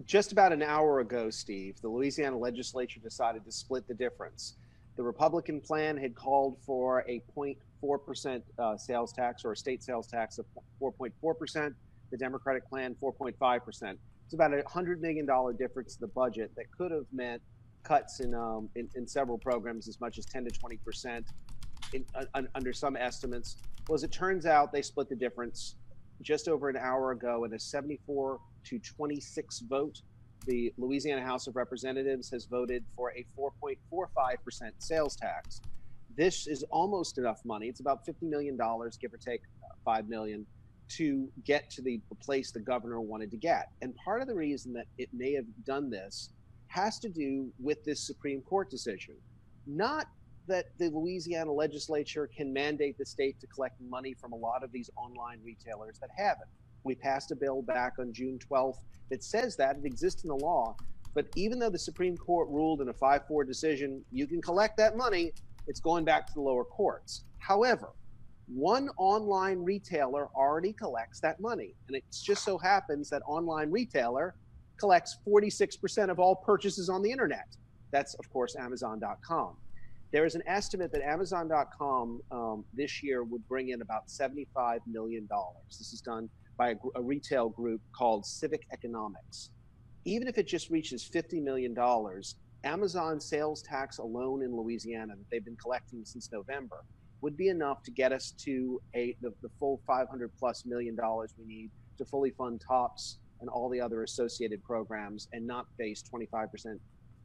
Just about an hour ago, Steve, the Louisiana legislature decided to split the difference. The Republican plan had called for a 0.4% sales tax, or a state sales tax of 4.4%. The Democratic plan, 4.5%. It's about $100 million difference in the budget that could have meant cuts in several programs as much as 10 to 20% under some estimates. Well, as it turns out, they split the difference just over an hour ago in a 74 to 26 vote. The Louisiana House of Representatives has voted for a 4.45% sales tax. This is almost enough money. It's about $50 million, give or take $5 million, to get to the place the governor wanted to get. And part of the reason that it may have done this has to do with this Supreme Court decision. Not that the Louisiana legislature can mandate the state to collect money from a lot of these online retailers that haven't. We passed a bill back on June 12th that says that it exists in the law. But even though the Supreme Court ruled in a 5-4 decision, you can collect that money, it's going back to the lower courts. However, one online retailer already collects that money. And it just so happens that online retailer collects 46% of all purchases on the internet. That's, of course, Amazon.com. There is an estimate that Amazon.com this year would bring in about $75 million. This is done by a retail group called Civic Economics. Even if it just reaches $50 million, Amazon sales tax alone in Louisiana that they've been collecting since November would be enough to get us to the full $500+ million we need to fully fund TOPS and all the other associated programs and not face 25%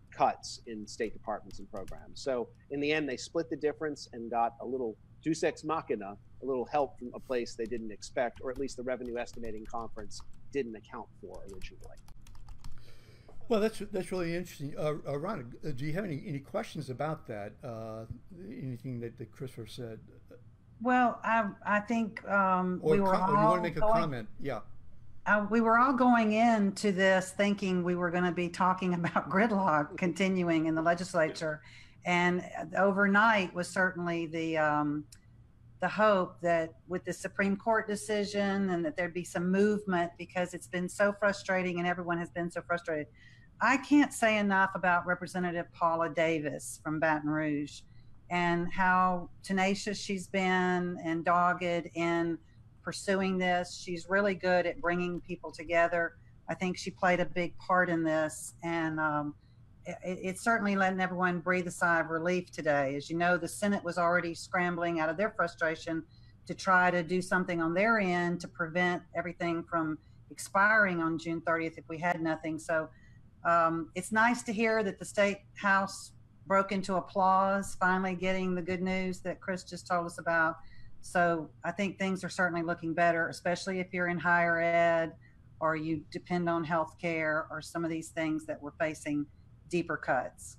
cuts in state departments and programs. So in the end, they split the difference and got a little deus ex machina, a little help from a place they didn't expect, or at least the Revenue Estimating Conference didn't account for originally. Well, that's really interesting. Ronnah, do you have any questions about that? Anything that Christopher said? Well, I think we were all. You want to make a comment? Yeah. We were all going into this thinking we were going to be talking about gridlock continuing in the legislature, and overnight was certainly the hope that with the Supreme Court decision and that there'd be some movement, because it's been so frustrating and everyone has been so frustrated. I can't say enough about Representative Paula Davis from Baton Rouge and how tenacious she's been and dogged in pursuing this. She's really good at bringing people together. I think she played a big part in this, and it's certainly letting everyone breathe a sigh of relief today. As you know, the Senate was already scrambling out of their frustration to try to do something on their end to prevent everything from expiring on June 30th if we had nothing. So it's nice to hear that the State House broke into applause, finally getting the good news that Chris just told us about. So I think things are certainly looking better, especially if you're in higher ed or you depend on health care or some of these things that we're facing deeper cuts.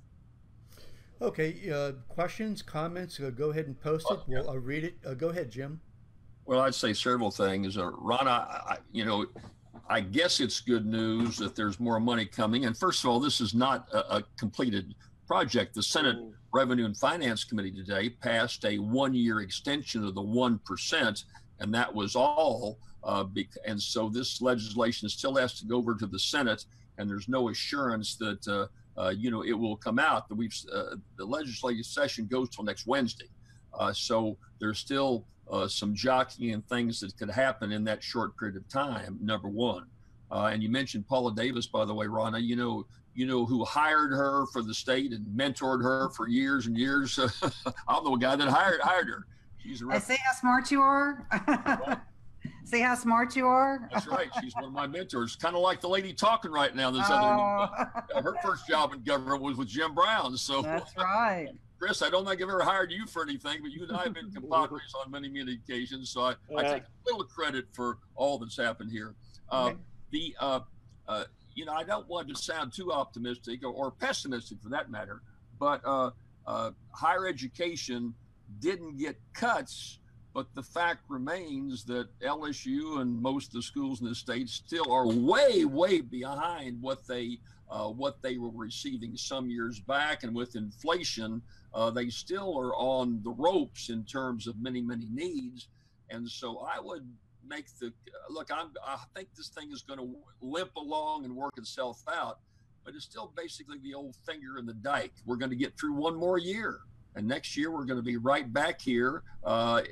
Okay, questions, comments, go ahead and post it. We'll read it. Go ahead, Jim. Well, I'd say several things. Ronnah, I guess it's good news that there's more money coming. And first of all, this is not a completed project. The Senate Revenue and Finance Committee today passed a 1-year extension of the 1%, and that was all. And so this legislation still has to go over to the Senate, and there's no assurance that it will come out. The legislative session goes till next Wednesday, so there's still some jockeying and things that could happen in that short period of time. Number one, and you mentioned Paula Davis, by the way, Ronnah. You know who hired her for the state and mentored her for years and years. I'm the guy that hired her. She's a see how smart you are. See how smart you are. That's right. She's one of my mentors. Kind of like the lady talking right now. Her first job in government was with Jim Brown. So that's right. Chris, I don't think I've ever hired you for anything, but you and I have been compadres on many, many occasions. So I take a little credit for all that's happened here. I don't want to sound too optimistic or pessimistic for that matter, but higher education didn't get cuts, but the fact remains that LSU and most of the schools in the state still are way, way behind what they were receiving some years back. And with inflation, they still are on the ropes in terms of many, many needs. And so I would make the look. I think this thing is going to limp along and work itself out, but it's still basically the old finger in the dike. We're going to get through one more year, and next year we're going to be right back here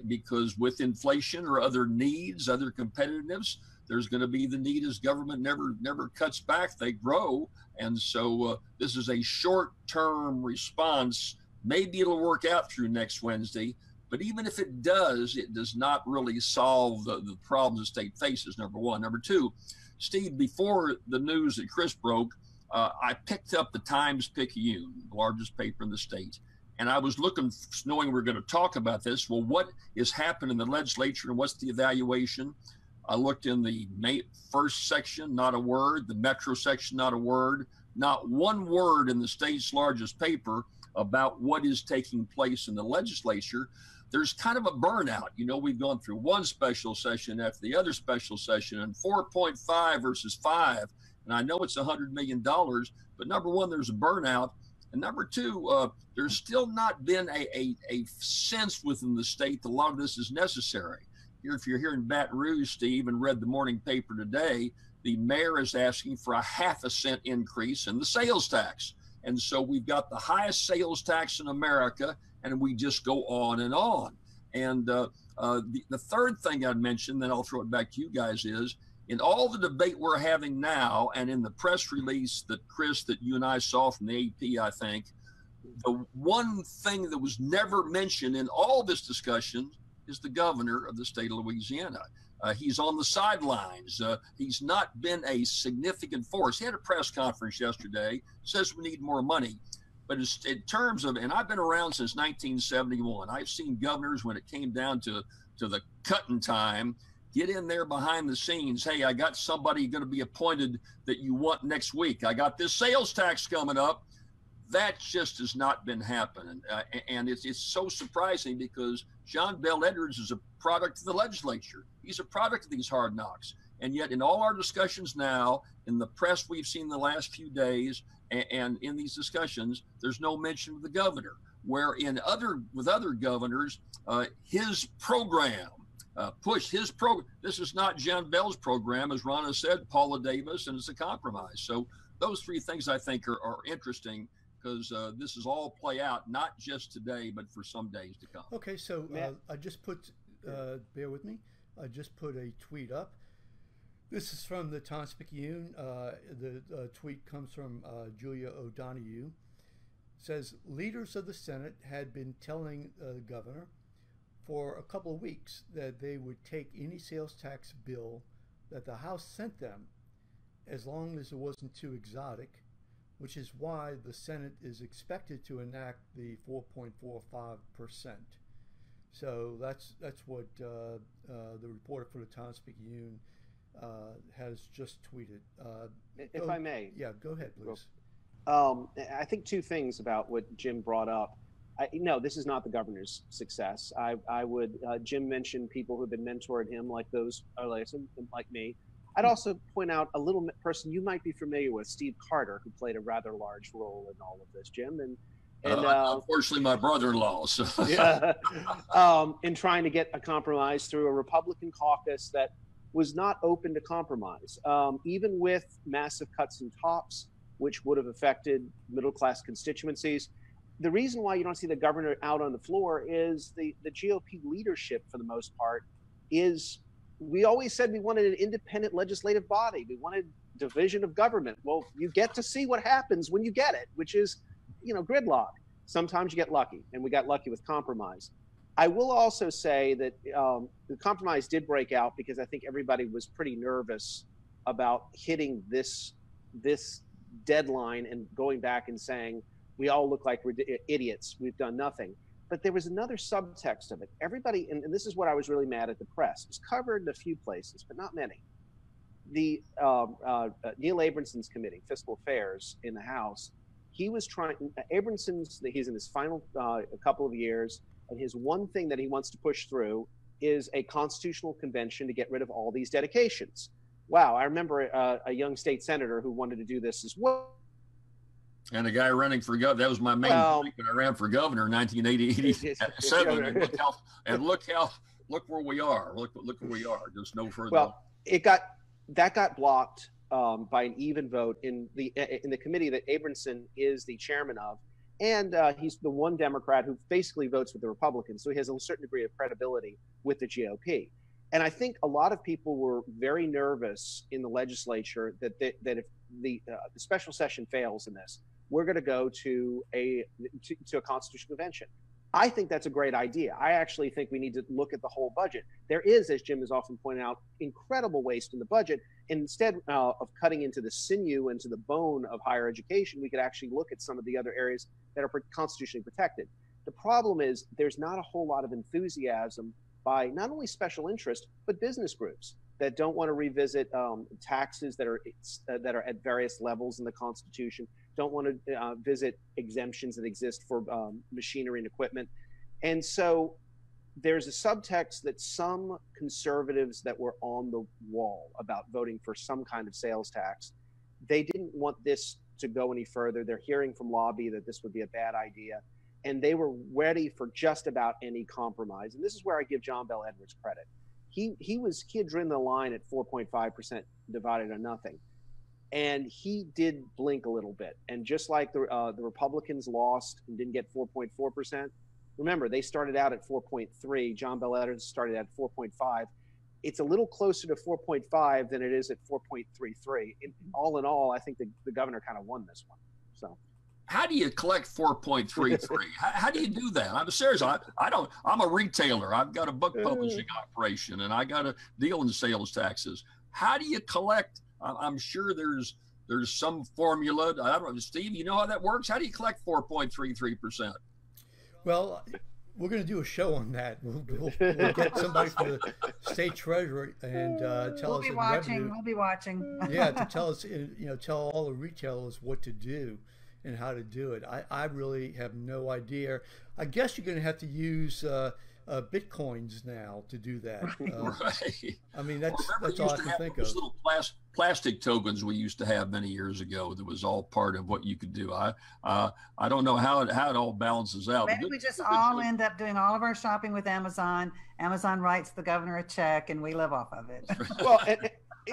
because with inflation or other needs, other competitiveness, there's going to be the need as government never cuts back, they grow. And so this is a short-term response. Maybe it'll work out through next Wednesday, but even if it does not really solve the problems the state faces, number one. Number two, Steve, before the news that Chris broke, I picked up the Times-Picayune, the largest paper in the state. And I was looking, knowing we're going to talk about this. Well, what is happening in the legislature and what's the evaluation? I looked in the first section, not a word. The metro section, not a word. Not one word in the state's largest paper about what is taking place in the legislature. There's kind of a burnout. You know, we've gone through one special session after the other special session and 4.5 versus 5. And I know it's $100 million, but number one, there's a burnout. And number two, there's still not been a sense within the state that a lot of this is necessary. If you're here in Baton Rouge, Steve, and read the morning paper today, the mayor is asking for a 0.5 cent increase in the sales tax. And so we've got the highest sales tax in America, and we just go on and on. And the third thing I'd mention, then I'll throw it back to you guys, is in all the debate we're having now and in the press release that, Chris, that you and I saw from the AP, I think, the one thing that was never mentioned in all this discussion is the governor of the state of Louisiana. He's on the sidelines. He's not been a significant force. He had a press conference yesterday, says we need more money. But in terms of, and I've been around since 1971, I've seen governors when it came down to the cutting time, get in there behind the scenes. Hey, I got somebody going to be appointed that you want next week. I got this sales tax coming up. That just has not been happening. And it's so surprising because John Bel Edwards is a product of the legislature. He's a product of these hard knocks. And yet in all our discussions now, in the press we've seen the last few days, and in these discussions, there's no mention of the governor. Where with other governors, his program, this is not John Bell's program, as Ronnah said, Paula Davis, and it's a compromise. So those three things I think are interesting, because this is all play out, not just today, but for some days to come. Okay, so I just put, bear with me, I just put a tweet up. This is from the Times-Picayune. The tweet comes from Julia O'Donoghue. It says, leaders of the Senate had been telling the governor for a couple of weeks that they would take any sales tax bill that the House sent them, as long as it wasn't too exotic, which is why the Senate is expected to enact the 4.45%. So that's what the reporter for the Times-Picayune has just tweeted. If I may. Yeah, go ahead, please. I think two things about what Jim brought up. No, this is not the governor's success. I would, Jim mentioned people who've been mentoring him, like those, like me. I'd also point out a little person you might be familiar with, Steve Carter, who played a rather large role in all of this, Jim. And unfortunately, my brother-in-law. So. Yeah, in trying to get a compromise through a Republican caucus that was not open to compromise, even with massive cuts in TOPS, which would have affected middle-class constituencies. The reason why you don't see the governor out on the floor is the GOP leadership, for the most part, is, we always said we wanted an independent legislative body. We wanted division of government. Well, you get to see what happens when you get it, which is, gridlock. Sometimes you get lucky, and we got lucky with compromise. I will also say that the compromise did break out because I think everybody was pretty nervous about hitting this deadline and going back and saying, we all look like idiots, we've done nothing. But there was another subtext of it. Everybody, and this is what I was really mad at the press, it was covered in a few places, but not many. The Neil Abrahamson's committee, Fiscal Affairs in the House, he was trying, Abrahamson's, he's in his final couple of years, and his one thing that he wants to push through is a constitutional convention to get rid of all these dedications. Wow, I remember a young state senator who wanted to do this as well. And a guy running for governor, that was my main point when I ran for governor in 1987. And look how look where we are. Look where we are. There's no further. Well, that got blocked by an even vote in the committee that Abramson is the chairman of, and he's the one Democrat who basically votes with the Republicans, so he has a certain degree of credibility with the GOP. And I think a lot of people were very nervous in the legislature that if the special session fails in this, we're going to go to a constitutional convention. I think that's a great idea. I actually think we need to look at the whole budget. There is, as Jim has often pointed out, incredible waste in the budget. And instead of cutting into the sinew and to the bone of higher education, we could actually look at some of the other areas that are constitutionally protected. The problem is there's not a whole lot of enthusiasm by not only special interest, but business groups that don't want to revisit taxes that are at various levels in the Constitution, don't want to visit exemptions that exist for machinery and equipment. And so there's a subtext that some conservatives that were on the wall about voting for some kind of sales tax, they didn't want this to go any further. They're hearing from lobby that this would be a bad idea. And they were ready for just about any compromise. And this is where I give John Bell Edwards credit. He had driven the line at 4.5% divided on nothing. And he did blink a little bit. And just like the Republicans lost and didn't get 4.4%, remember, they started out at 4.3. John Bell Edwards started at 4.5. It's a little closer to 4.5 than it is at 4.33. All in all, I think the governor kind of won this one. So. How do you collect 4.33? How do you do that? I'm serious. I'm a retailer. I've got a book publishing operation, and I got to deal in sales taxes. How do you collect? I'm sure there's some formula. I don't know, Steve. You know how that works? How do you collect 4.33%? Well, we're going to do a show on that. We'll get somebody from the state treasurer and tell us. We'll be watching. Yeah, to tell us, tell all the retailers what to do and how to do it. I really have no idea. I guess you're going to have to use Bitcoins now to do that. Right. I mean, that's all I can think of. Little plastic tokens we used to have many years ago that was all part of what you could do. I don't know how it all balances out. Maybe we just all end up doing all of our shopping with Amazon. Amazon writes the governor a check and we live off of it. Well,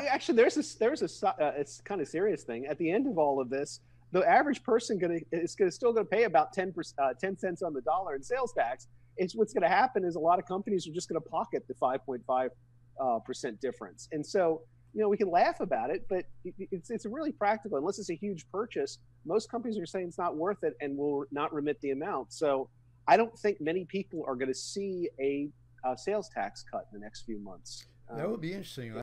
actually, there's a it's kind of serious thing. At the end of all of this, the average person is still going to pay about 10 cents on the dollar in sales tax. What's going to happen is a lot of companies are just going to pocket the 5.5% difference. And so, we can laugh about it, but it's really practical. Unless it's a huge purchase, most companies are saying it's not worth it and will not remit the amount. So I don't think many people are going to see a sales tax cut in the next few months. That would be interesting.